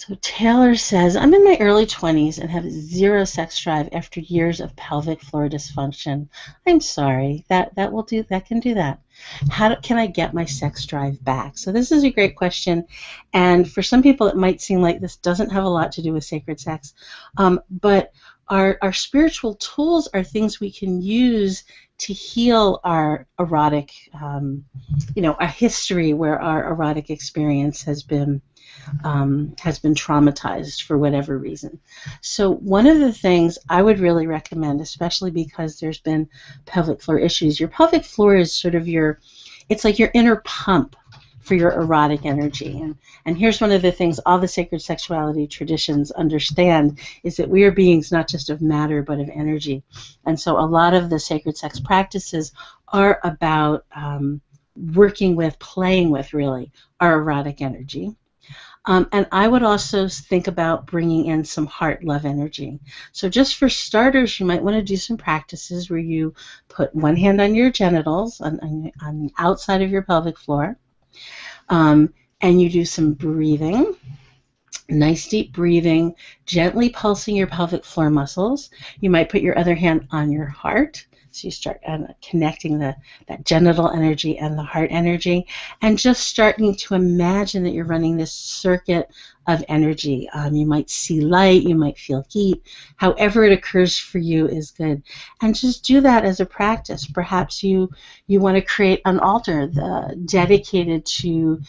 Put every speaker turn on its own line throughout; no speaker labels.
So Taylor says, I'm in my early 20s and have zero sex drive after years of pelvic floor dysfunction. I'm sorry. That can do that. Can I get my sex drive back? So this is a great question. And for some people, it might seem like this doesn't have a lot to do with sacred sex. But our spiritual tools are things we can use to heal our erotic, a history where our erotic experience has been traumatized for whatever reason. So one of the things I would really recommend, especially because there's been pelvic floor issues, your pelvic floor is sort of it's like your inner pump for your erotic energy. And here's one of the things all the sacred sexuality traditions understand is that we are beings not just of matter but of energy. And so a lot of the sacred sex practices are about working with, playing with really, our erotic energy. And I would also think about bringing in some heart love energy. So just for starters, you might want to do some practices where you put one hand on your genitals, on the outside of your pelvic floor, and you do some breathing, nice deep breathing, gently pulsing your pelvic floor muscles. You might put your other hand on your heart. So you start connecting that genital energy and the heart energy, and just starting to imagine that you're running this circuit of energy. You might see light, you might feel heat. However it occurs for you is good. And just do that as a practice. Perhaps you want to create an altar dedicated to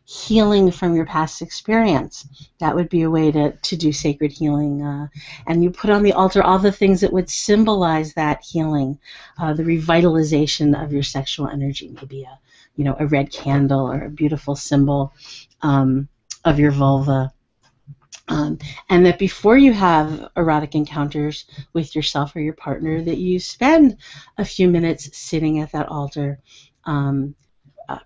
healing from your past experience. That would be a way to do sacred healing. And you put on the altar all the things that would symbolize that healing, the revitalization of your sexual energy, maybe a red candle or a beautiful symbol of your vulva. And that before you have erotic encounters with yourself or your partner, that you spend a few minutes sitting at that altar,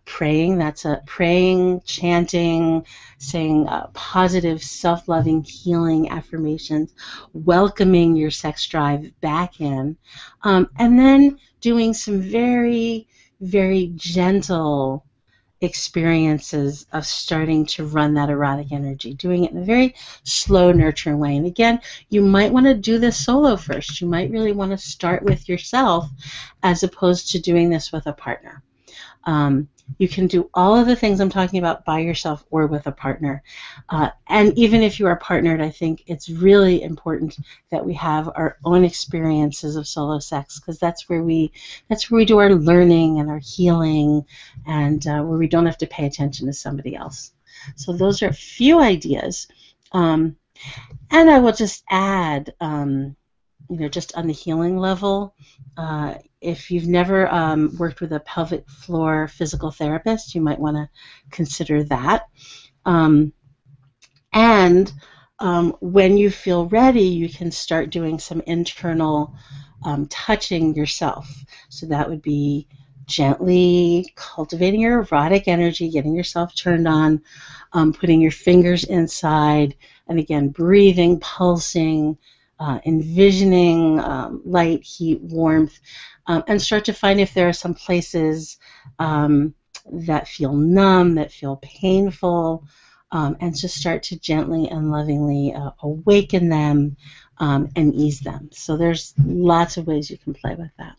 praying. Praying, chanting, saying positive, self-loving, healing affirmations, welcoming your sex drive back in, and then doing some very, very gentle experiences of starting to run that erotic energy, doing it in a very slow, nurturing way. And again, you might want to do this solo first. You might really want to start with yourself as opposed to doing this with a partner. You can do all of the things I'm talking about by yourself or with a partner. And even if you are partnered, I think it's really important that we have our own experiences of solo sex, because that's where we do our learning and our healing, and where we don't have to pay attention to somebody else. So those are a few ideas. And I will just add, just on the healing level, if you've never worked with a pelvic floor physical therapist, you might want to consider that. And when you feel ready, you can start doing some internal touching yourself. So that would be gently cultivating your erotic energy, getting yourself turned on, putting your fingers inside, and again, breathing, pulsing, envisioning light, heat, warmth, and start to find if there are some places that feel numb, that feel painful, and just start to gently and lovingly awaken them and ease them. So there's lots of ways you can play with that.